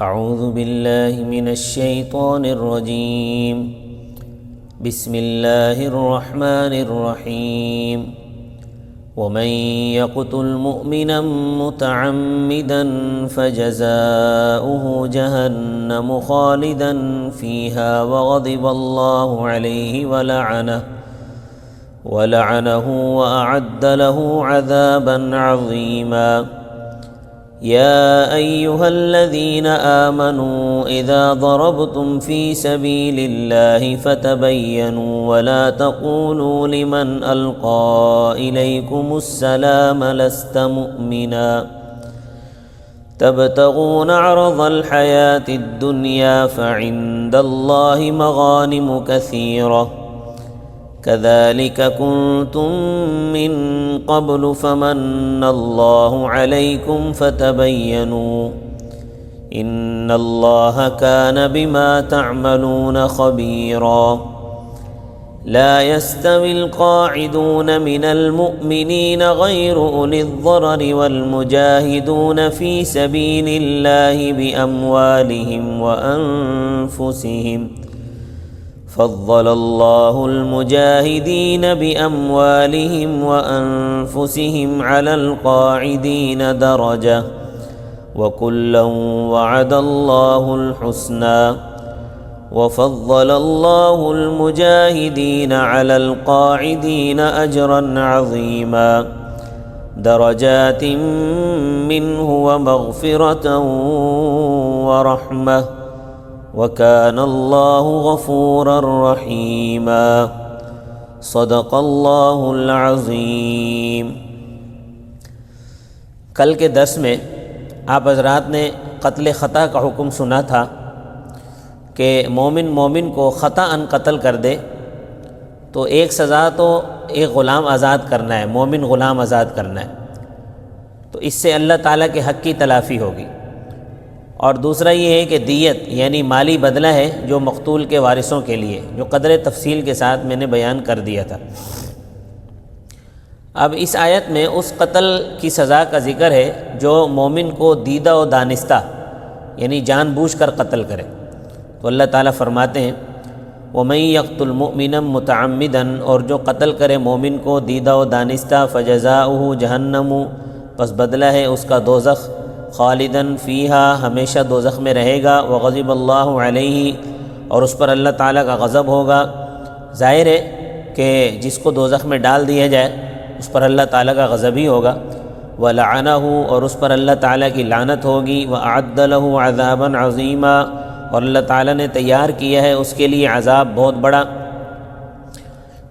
اعوذ باللہ من الشیطان الرجیم بسم اللہ الرحمن الرحیم ومن يقتل مؤمنا متعمدا فجزاؤه جهنم خالدا فيها وغضب الله عليه ولعنه وأعد له عذابا عظيما يا أيها الذين آمنوا إذا ضربتم في سبيل الله فتبينوا ولا تقولوا لمن ألقى إليكم السلام لست مؤمنا تبتغون عرض الحياة الدنيا فعند الله مغانم كثيرة كذلك كنتم من قبل فمن الله عليكم فتبينوا إن الله كان بما تعملون خبيرا لا يستوي القاعدون من المؤمنين غير أولي الضرر والمجاهدون في سبيل الله بأموالهم وأنفسهم فضل الله المجاهدين بأموالهم وأنفسهم على القاعدين درجة وكلا وعد الله الحسنى وفضل الله المجاهدين على القاعدين أجرا عظيما درجات منه ومغفرة ورحمة وَكَانَ اللَّهُ غَفُورًا رَحِيمًا صدق اللہ العظیم۔ کل کے درس میں آپ حضرات نے قتل خطا کا حکم سنا تھا کہ مومن کو خطأً قتل کر دے تو ایک سزا تو ایک غلام آزاد کرنا ہے، مومن غلام آزاد کرنا ہے، تو اس سے اللہ تعالیٰ کے حق کی تلافی ہوگی، اور دوسرا یہ ہے کہ دیت یعنی مالی بدلہ ہے جو مقتول کے وارثوں کے لیے، جو قدر تفصیل کے ساتھ میں نے بیان کر دیا تھا۔ اب اس آیت میں اس قتل کی سزا کا ذکر ہے جو مومن کو دیدہ و دانستہ یعنی جان بوجھ کر قتل کرے، تو اللہ تعالیٰ فرماتے ہیں وَمَن يَقْتُلْ مُؤْمِنًا مُتَعَمِّدًا، اور جو قتل کرے مومن کو دیدہ و دانستہ فَجَزَاؤُهُ جَهَنَّمُ، پس بدلہ ہے اس کا دوزخ، خالداً فیہا، ہمیشہ دوزخ میں رہے گا، وغضب اللہ علیہ، اور اس پر اللہ تعالیٰ کا غضب ہوگا۔ ظاہر ہے کہ جس کو دوزخ میں ڈال دیا جائے اس پر اللہ تعالیٰ کا غضب ہی ہوگا، ولعنہ، اور اس پر اللہ تعالیٰ کی لعنت ہوگی، وأعد له عذابا عظیما، اور اللہ تعالیٰ نے تیار کیا ہے اس کے لیے عذاب بہت بڑا۔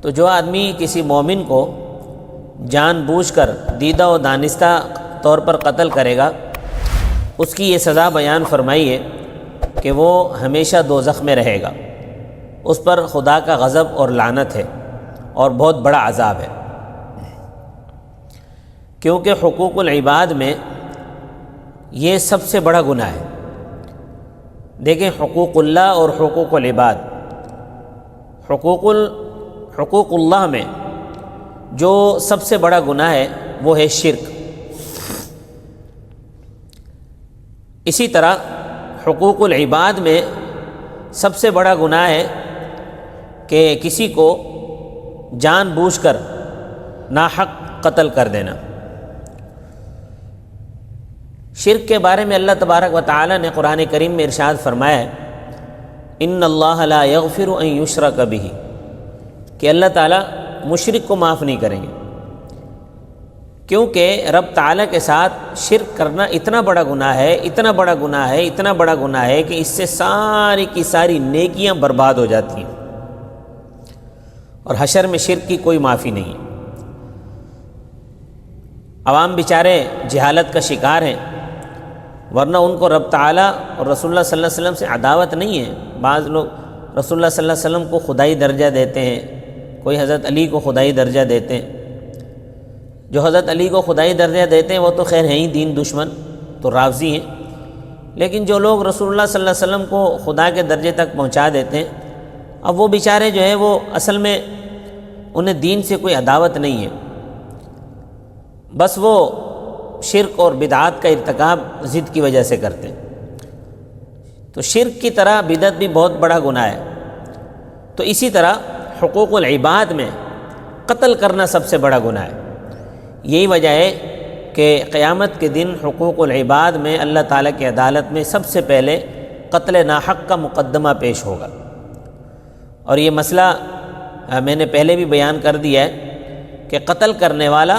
تو جو آدمی کسی مومن کو جان بوجھ کر دیدہ و دانستہ طور پر قتل کرے گا، اس کی یہ سزا بیان فرمائی ہے کہ وہ ہمیشہ دوزخ میں رہے گا، اس پر خدا کا غضب اور لعنت ہے اور بہت بڑا عذاب ہے، کیونکہ حقوق العباد میں یہ سب سے بڑا گناہ ہے۔ دیکھیں، حقوق اللہ اور حقوق العباد، حقوق اللہ میں جو سب سے بڑا گناہ ہے وہ ہے شرک۔ اسی طرح حقوق العباد میں سب سے بڑا گناہ ہے کہ کسی کو جان بوجھ کر ناحق قتل کر دینا۔ شرک کے بارے میں اللہ تبارک و تعالی نے قرآن کریم میں ارشاد فرمایا ہے ان اللہ لا یغفر ان یشرک بہ، کہ اللہ تعالیٰ مشرک کو معاف نہیں کریں گے، کیونکہ رب تعالیٰ کے ساتھ شرک کرنا اتنا بڑا گناہ ہے، اتنا بڑا گناہ ہے، اتنا بڑا گناہ ہے کہ اس سے ساری کی ساری نیکیاں برباد ہو جاتی ہیں، اور حشر میں شرک کی کوئی معافی نہیں ہے۔ عوام بیچارے جہالت کا شکار ہیں، ورنہ ان کو رب تعالیٰ اور رسول اللہ صلی اللہ علیہ وسلم سے عداوت نہیں ہے۔ بعض لوگ رسول اللہ صلی اللہ علیہ وسلم کو خدائی درجہ دیتے ہیں، کوئی حضرت علی کو خدائی درجہ دیتے ہیں۔ جو حضرت علی کو خدائی درجہ دیتے ہیں وہ تو خیر ہیں ہی دین دشمن، تو رافضی ہیں، لیکن جو لوگ رسول اللہ صلی اللہ علیہ وسلم کو خدا کے درجے تک پہنچا دیتے ہیں، اب وہ بیچارے جو ہے وہ اصل میں انہیں دین سے کوئی عداوت نہیں ہے، بس وہ شرک اور بدعات کا ارتکاب ضد کی وجہ سے کرتے ہیں۔ تو شرک کی طرح بدعت بھی بہت بڑا گناہ ہے۔ تو اسی طرح حقوق العباد میں قتل کرنا سب سے بڑا گناہ ہے۔ یہی وجہ ہے کہ قیامت کے دن حقوق العباد میں اللہ تعالیٰ کی عدالت میں سب سے پہلے قتل ناحق کا مقدمہ پیش ہوگا۔ اور یہ مسئلہ میں نے پہلے بھی بیان کر دیا ہے کہ قتل کرنے والا،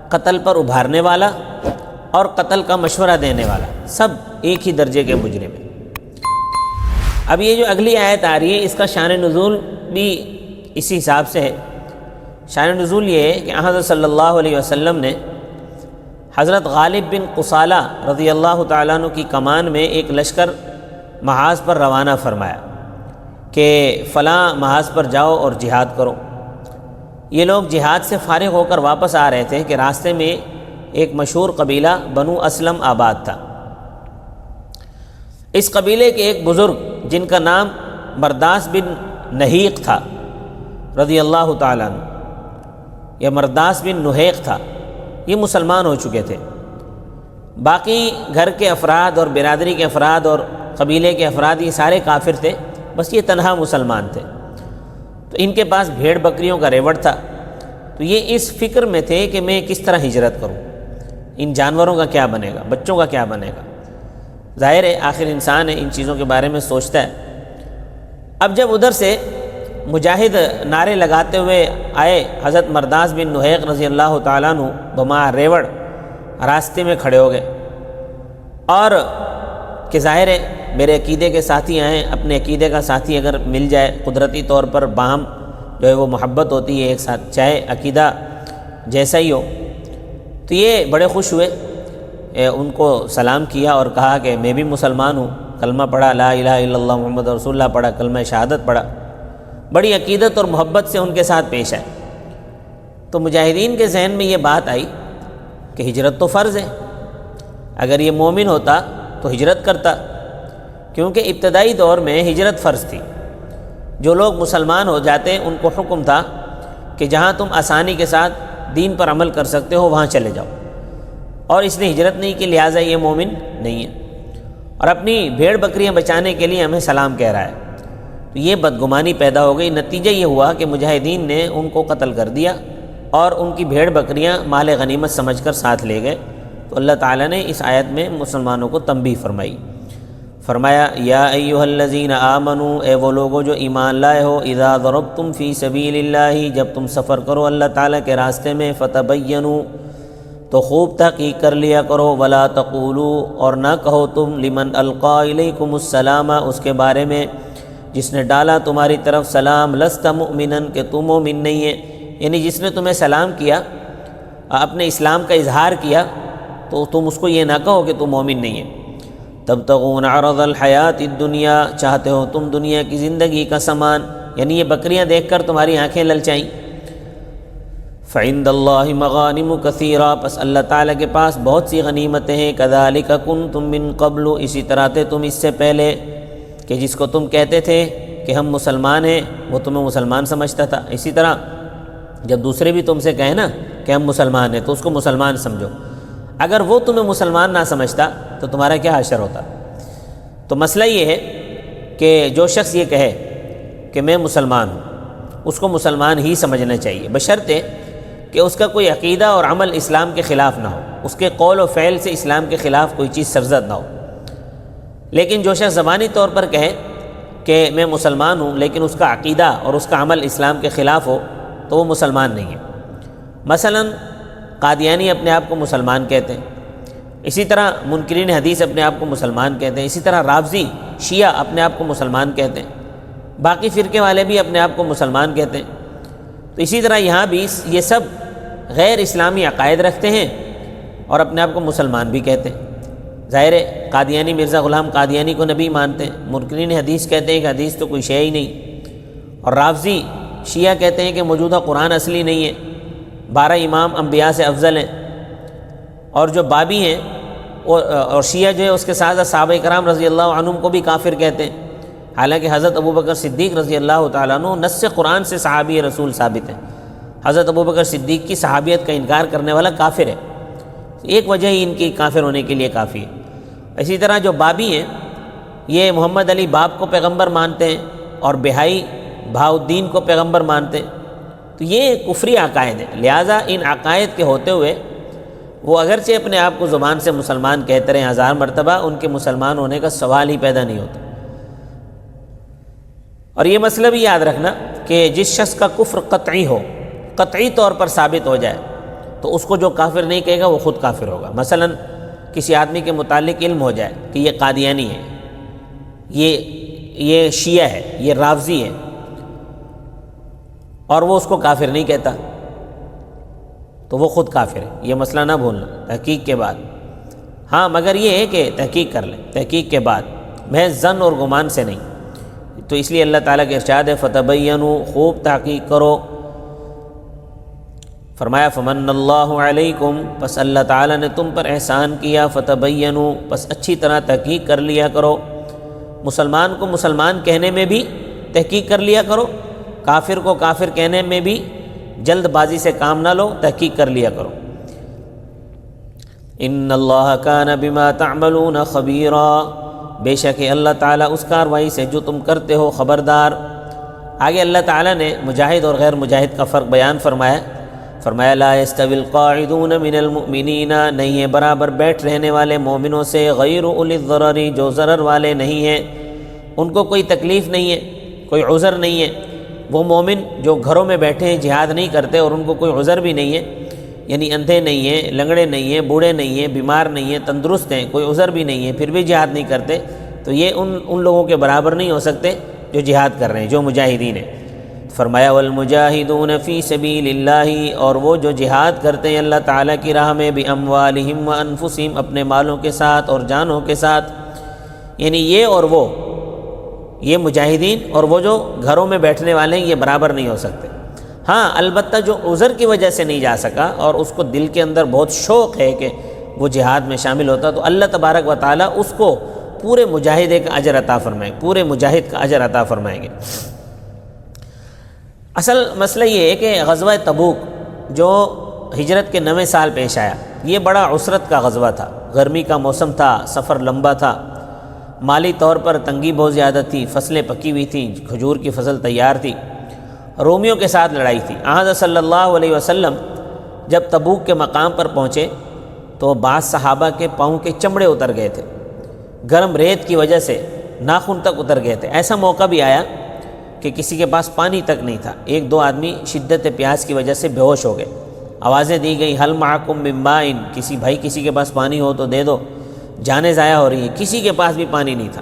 قتل پر ابھارنے والا اور قتل کا مشورہ دینے والا سب ایک ہی درجے کے مجرم ہیں۔ اب یہ جو اگلی آیت آ رہی ہے اس کا شان نزول بھی اسی حساب سے ہے۔ شان نزول یہ ہے کہ حضرت صلی اللہ علیہ وسلم نے حضرت غالب بن قصالہ رضی اللہ تعالیٰ عنہ کی کمان میں ایک لشکر محاذ پر روانہ فرمایا کہ فلاں محاذ پر جاؤ اور جہاد کرو۔ یہ لوگ جہاد سے فارغ ہو کر واپس آ رہے تھے کہ راستے میں ایک مشہور قبیلہ بنو اسلم آباد تھا۔ اس قبیلے کے ایک بزرگ جن کا نام مرداس بن نہیق تھا رضی اللہ تعالیٰ عنہ، یا مرداس بن نہیق تھا، یہ مسلمان ہو چکے تھے۔ باقی گھر کے افراد اور برادری کے افراد اور قبیلے کے افراد یہ سارے کافر تھے، بس یہ تنہا مسلمان تھے۔ تو ان کے پاس بھیڑ بکریوں کا ریوڑ تھا، تو یہ اس فکر میں تھے کہ میں کس طرح ہجرت کروں، ان جانوروں کا کیا بنے گا، بچوں کا کیا بنے گا۔ ظاہر ہے آخر انسان ہے، ان چیزوں کے بارے میں سوچتا ہے۔ اب جب ادھر سے مجاہد نعرے لگاتے ہوئے آئے، حضرت مرداس بن نہیق رضی اللہ تعالیٰ عنہ بما ریوڑ راستے میں کھڑے ہو گئے، اور کہ ظاہر ہے میرے عقیدے کے ساتھی آئیں، اپنے عقیدے کا ساتھی اگر مل جائے قدرتی طور پر باہم جو ہے وہ محبت ہوتی ہے ایک ساتھ، چاہے عقیدہ جیسا ہی ہو۔ تو یہ بڑے خوش ہوئے، ان کو سلام کیا اور کہا کہ میں بھی مسلمان ہوں، کلمہ پڑھا، لا الہ الا اللہ محمد رسول اللہ پڑھا، کلمہ شہادت پڑھا، بڑی عقیدت اور محبت سے ان کے ساتھ پیش آئے۔ تو مجاہدین کے ذہن میں یہ بات آئی کہ ہجرت تو فرض ہے، اگر یہ مومن ہوتا تو ہجرت کرتا، کیونکہ ابتدائی دور میں ہجرت فرض تھی۔ جو لوگ مسلمان ہو جاتے ان کو حکم تھا کہ جہاں تم آسانی کے ساتھ دین پر عمل کر سکتے ہو وہاں چلے جاؤ، اور اس نے ہجرت نہیں کی، لہٰذا یہ مومن نہیں ہے، اور اپنی بھیڑ بکریاں بچانے کے لیے ہمیں سلام کہہ رہا ہے۔ تو یہ بدگمانی پیدا ہو گئی، نتیجہ یہ ہوا کہ مجاہدین نے ان کو قتل کر دیا اور ان کی بھیڑ بکریاں مال غنیمت سمجھ کر ساتھ لے گئے۔ تو اللہ تعالیٰ نے اس آیت میں مسلمانوں کو تنبیہ فرمائی، فرمایا یا ایھا الذین آمنوا، اے وہ لوگو جو ایمان لائے ہو، اذا ضربتم فی سبیل اللہ، جب تم سفر کرو اللہ تعالیٰ کے راستے میں، فتبینوا، تو خوب تحقیق کر لیا کرو، ولا تقولوا، اور نہ کہو تم، لمن القا الیکم السلام، اس کے بارے میں جس نے ڈالا تمہاری طرف سلام، لست مؤمنا، کہ تم مومن نہیں ہے، یعنی جس نے تمہیں سلام کیا، اپنے اسلام کا اظہار کیا، تو تم اس کو یہ نہ کہو کہ تم مومن نہیں ہے۔ تبتغون عرض الحیات الدنیا، چاہتے ہو تم دنیا کی زندگی کا سامان، یعنی یہ بکریاں دیکھ کر تمہاری آنکھیں للچائیں۔ فعند اللہ مغانم کثیرہ، پس اللہ تعالیٰ کے پاس بہت سی غنیمتیں ہیں، کذالک کنتم من قبل، اسی طرح تھے تم اس سے پہلے، کہ جس کو تم کہتے تھے کہ ہم مسلمان ہیں وہ تمہیں مسلمان سمجھتا تھا، اسی طرح جب دوسرے بھی تم سے کہیں نا کہ ہم مسلمان ہیں تو اس کو مسلمان سمجھو، اگر وہ تمہیں مسلمان نہ سمجھتا تو تمہارا کیا حشر ہوتا۔ تو مسئلہ یہ ہے کہ جو شخص یہ کہے کہ میں مسلمان ہوں، اس کو مسلمان ہی سمجھنا چاہیے، بشرطے کہ اس کا کوئی عقیدہ اور عمل اسلام کے خلاف نہ ہو، اس کے قول و فعل سے اسلام کے خلاف کوئی چیز سرزد نہ ہو۔ لیکن جو شخص زبانی طور پر کہے کہ میں مسلمان ہوں لیکن اس کا عقیدہ اور اس کا عمل اسلام کے خلاف ہو تو وہ مسلمان نہیں ہے۔ مثلا قادیانی اپنے آپ کو مسلمان کہتے ہیں، اسی طرح منکرین حدیث اپنے آپ کو مسلمان کہتے ہیں، اسی طرح رافضی شیعہ اپنے آپ کو مسلمان کہتے ہیں، باقی فرقے والے بھی اپنے آپ کو مسلمان کہتے ہیں۔ تو اسی طرح یہاں بھی یہ سب غیر اسلامی عقائد رکھتے ہیں اور اپنے آپ کو مسلمان بھی کہتے ہیں۔ ظاہر ہے قادیانی مرزا غلام قادیانی کو نبی مانتے ہیں، منکرین حدیث کہتے ہیں کہ حدیث تو کوئی شے ہی نہیں، اور رافضی شیعہ کہتے ہیں کہ موجودہ قرآن اصلی نہیں ہے، 12 امام انبیاء سے افضل ہیں، اور جو بابی ہیں اور شیعہ جو ہے اس کے ساتھ صحابہ کرام رضی اللہ عنہم کو بھی کافر کہتے ہیں، حالانکہ حضرت ابوبکر صدیق رضی اللہ تعالیٰ عنہ نص قرآن سے صحابی رسول ثابت ہیں۔ حضرت ابوبکر صدیق کی صحابیت کا انکار کرنے والا کافر ہے، ایک وجہ ہی ان کی کافر ہونے کے لیے کافی ہے۔ اسی طرح جو بابی ہیں یہ محمد علی باپ کو پیغمبر مانتے ہیں اور بہائی بہاؤدین کو پیغمبر مانتے ہیں، تو یہ کفری عقائد ہیں۔ لہٰذا ان عقائد کے ہوتے ہوئے وہ اگرچہ اپنے آپ کو زبان سے مسلمان کہتے رہے 1000 مرتبہ، ان کے مسلمان ہونے کا سوال ہی پیدا نہیں ہوتا۔ اور یہ مسئلہ بھی یاد رکھنا کہ جس شخص کا کفر قطعی ہو، قطعی طور پر ثابت ہو جائے، تو اس کو جو کافر نہیں کہے گا وہ خود کافر ہوگا۔ مثلا کسی آدمی کے متعلق علم ہو جائے کہ یہ قادیانی ہے، یہ شیعہ ہے، یہ رافضی ہے، اور وہ اس کو کافر نہیں کہتا، تو وہ خود کافر ہے۔ یہ مسئلہ نہ بھولنا تحقیق کے بعد۔ ہاں مگر یہ ہے کہ تحقیق کر لیں، تحقیق کے بعد، محض ظن اور گمان سے نہیں۔ تو اس لیے اللہ تعالیٰ کے ارشاد ہے فتبینوا، خوب تحقیق کرو۔ فرمایا فمن اللہ علیکم، پس اللہ تعالیٰ نے تم پر احسان کیا، فتبینوا، پس اچھی طرح تحقیق کر لیا کرو۔ مسلمان کو مسلمان کہنے میں بھی تحقیق کر لیا کرو، کافر کو کافر کہنے میں بھی جلد بازی سے کام نہ لو، تحقیق کر لیا کرو۔ ان اللہ کان بما تعملون خبیرا، بے شک اللہ تعالیٰ اس کاروائی سے جو تم کرتے ہو خبردار۔ آگے اللہ تعالیٰ نے مجاہد اور غیر مجاہد کا فرق بیان فرمایا لا یستوی القاعدون من المؤمنین، نہیں ہے برابر بیٹھ رہنے والے مومنوں سے، غیر اولی الضرر، جو ضرر والے نہیں ہیں، ان کو کوئی تکلیف نہیں ہے، کوئی عذر نہیں ہے۔ وہ مومن جو گھروں میں بیٹھے ہیں، جہاد نہیں کرتے اور ان کو کوئی عذر بھی نہیں ہے، یعنی اندھے نہیں ہیں، لنگڑے نہیں ہیں، بوڑھے نہیں ہیں، بیمار نہیں ہیں، تندرست ہیں، کوئی عذر بھی نہیں ہے، پھر بھی جہاد نہیں کرتے، تو یہ ان لوگوں کے برابر نہیں ہو سکتے جو جہاد کر رہے ہیں، جو مجاہدین ہیں۔ فرمایا والمجاہدون فی سبیل اللہ، اور وہ جو جہاد کرتے ہیں اللہ تعالیٰ کی راہ میں، باموالہم وانفسہم، اپنے مالوں کے ساتھ اور جانوں کے ساتھ، یعنی یہ اور وہ، یہ مجاہدین اور وہ جو گھروں میں بیٹھنے والے ہیں، یہ برابر نہیں ہو سکتے۔ ہاں البتہ جو عذر کی وجہ سے نہیں جا سکا اور اس کو دل کے اندر بہت شوق ہے کہ وہ جہاد میں شامل ہوتا، تو اللہ تبارک و تعالیٰ اس کو پورے مجاہدے کا اجر عطا فرمائیں، پورے مجاہد کا اجر عطا فرمائیں گے۔ اصل مسئلہ یہ ہے کہ غزوہ تبوک جو ہجرت کے 9ویں سال پیش آیا، یہ بڑا عسرت کا غزوہ تھا، گرمی کا موسم تھا، سفر لمبا تھا، مالی طور پر تنگی بہت زیادہ تھی، فصلیں پکی ہوئی تھیں، کھجور کی فصل تیار تھی، رومیوں کے ساتھ لڑائی تھی۔ حضرت صلی اللہ علیہ وسلم جب تبوک کے مقام پر پہنچے تو بعض صحابہ کے پاؤں کے چمڑے اتر گئے تھے، گرم ریت کی وجہ سے ناخن تک اتر گئے تھے۔ ایسا موقع بھی آیا کہ کسی کے پاس پانی تک نہیں تھا، 1-2 آدمی شدت پیاس کی وجہ سے بے ہوش ہو گئے، آوازیں دی گئی حل معکم من ماء، کسی کے پاس پانی ہو تو دے دو، جانیں ضائع ہو رہی ہیں، کسی کے پاس بھی پانی نہیں تھا۔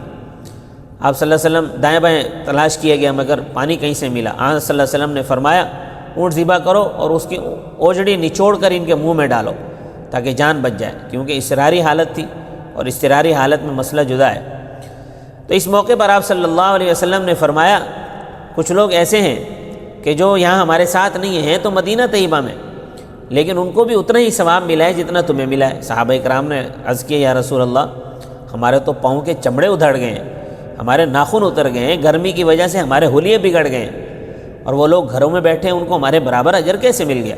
آپ صلی اللہ علیہ وسلم دائیں بائیں تلاش کیا گیا مگر پانی کہیں سے ملا۔ آپ صلی اللہ علیہ وسلم نے فرمایا اونٹ ذبح کرو اور اس کی اوجڑی نچوڑ کر ان کے منہ میں ڈالو تاکہ جان بچ جائے، کیونکہ اضطراری حالت تھی اور اضطراری حالت میں مسئلہ جدا ہے۔ تو اس موقع پر آپ صلی اللہ علیہ وسلم نے فرمایا کچھ لوگ ایسے ہیں کہ جو یہاں ہمارے ساتھ نہیں ہیں تو مدینہ طیبہ میں، لیکن ان کو بھی اتنا ہی ثواب ملا ہے جتنا تمہیں ملا ہے۔ صحابہ کرام نے عرض کیا یا رسول اللہ، ہمارے تو پاؤں کے چمڑے ادھڑ گئے ہیں، ہمارے ناخن اتر گئے ہیں، گرمی کی وجہ سے ہمارے حلیے بگڑ گئے ہیں، اور وہ لوگ گھروں میں بیٹھے ہیں، ان کو ہمارے برابر اجر کیسے مل گیا؟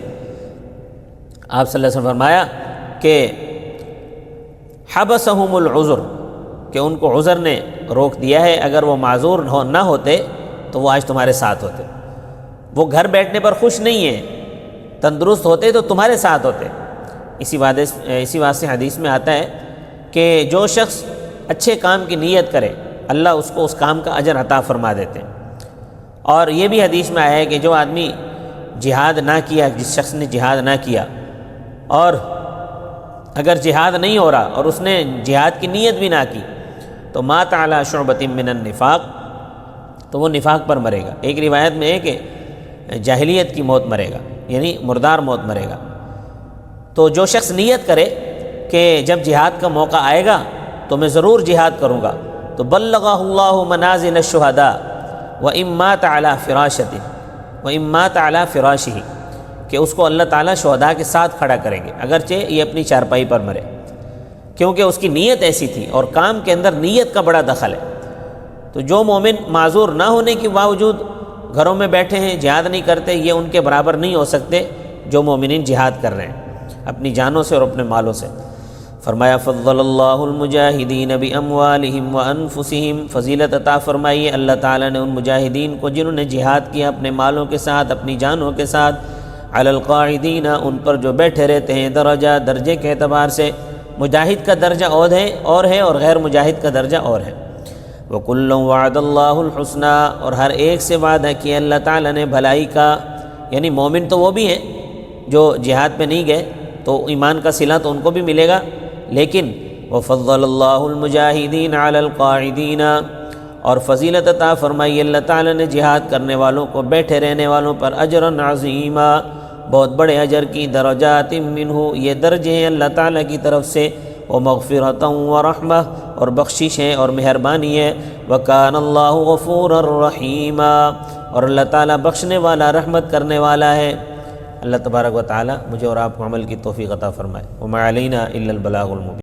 آپ صلی اللہ علیہ وسلم فرمایا کہ حبسہم العذر، کہ ان کو عذر نے روک دیا ہے، اگر وہ معذور نہ ہوتے تو وہ آج تمہارے ساتھ ہوتے۔ وہ گھر بیٹھنے پر خوش نہیں ہیں، تندرست ہوتے تو تمہارے ساتھ ہوتے۔ اسی واسطے حدیث میں آتا ہے کہ جو شخص اچھے کام کی نیت کرے اللہ اس کو اس کام کا اجر عطا فرما دیتے ہیں۔ اور یہ بھی حدیث میں آیا ہے کہ جو آدمی جہاد نہ کیا، جس شخص نے جہاد نہ کیا، اور اگر جہاد نہیں ہو رہا اور اس نے جہاد کی نیت بھی نہ کی، تو مات علی شعبۃ من النفاق، تو وہ نفاق پر مرے گا۔ ایک روایت میں ہے کہ جاہلیت کی موت مرے گا، یعنی مردار موت مرے گا۔ تو جو شخص نیت کرے کہ جب جہاد کا موقع آئے گا تو میں ضرور جہاد کروں گا، تو بلغہ اللہ منازل الشہداء وإن مات علی فراشہ، وإن مات علی فراشہ، کہ اس کو اللہ تعالیٰ شہداء کے ساتھ کھڑا کریں گے، اگرچہ یہ اپنی چارپائی پر مرے، کیونکہ اس کی نیت ایسی تھی، اور کام کے اندر نیت کا بڑا دخل ہے۔ تو جو مومن معذور نہ ہونے کے باوجود گھروں میں بیٹھے ہیں، جہاد نہیں کرتے، یہ ان کے برابر نہیں ہو سکتے جو مومنین جہاد کر رہے ہیں اپنی جانوں سے اور اپنے مالوں سے۔ فرمایا فضل اللہ المجاہدین باموالہم وانفسہم، فضیلت عطا فرمائی ہے اللہ تعالیٰ نے ان مجاہدین کو جنہوں نے جہاد کیا اپنے مالوں کے ساتھ، اپنی جانوں کے ساتھ، علی القاعدین، ان پر جو بیٹھے رہتے ہیں، درجہ درجے کے اعتبار سے مجاہد کا درجہ اور ہے اور غیر مجاہد کا درجہ اور ہے۔ وَكُلًّا وَعَدَ اللَّهُ الْحُسْنَىٰ، اور ہر ایک سے وعدہ کیا اللہ تعالیٰ نے بھلائی کا، یعنی مومن تو وہ بھی ہیں جو جہاد پہ نہیں گئے تو ایمان کا صلہ تو ان کو بھی ملے گا، لیکن وَفَضَّلَ اللَّهُ الْمُجَاهِدِينَ عَلَى الْقَاعِدِينَ، اور فضیلت عطا فرمائی اللہ تعالیٰ نے جہاد کرنے والوں کو، بیٹھے رہنے والوں پر، اجرًا عظیما، بہت بڑے اجر کی، درجات منہ، یہ درجے ہیں اللہ تعالیٰ کی طرف سے، ومغفرۃ ورحمہ، اور بخشش ہے اور مہربانی ہے، وکان اللہ غفورا رحیما، اور اللہ تعالیٰ بخشنے والا، رحمت کرنے والا ہے۔ اللہ تبارک و تعالیٰ مجھے اور آپ کو عمل کی توفیق عطا فرمائے۔ وما علینا الا البلاغ المبین۔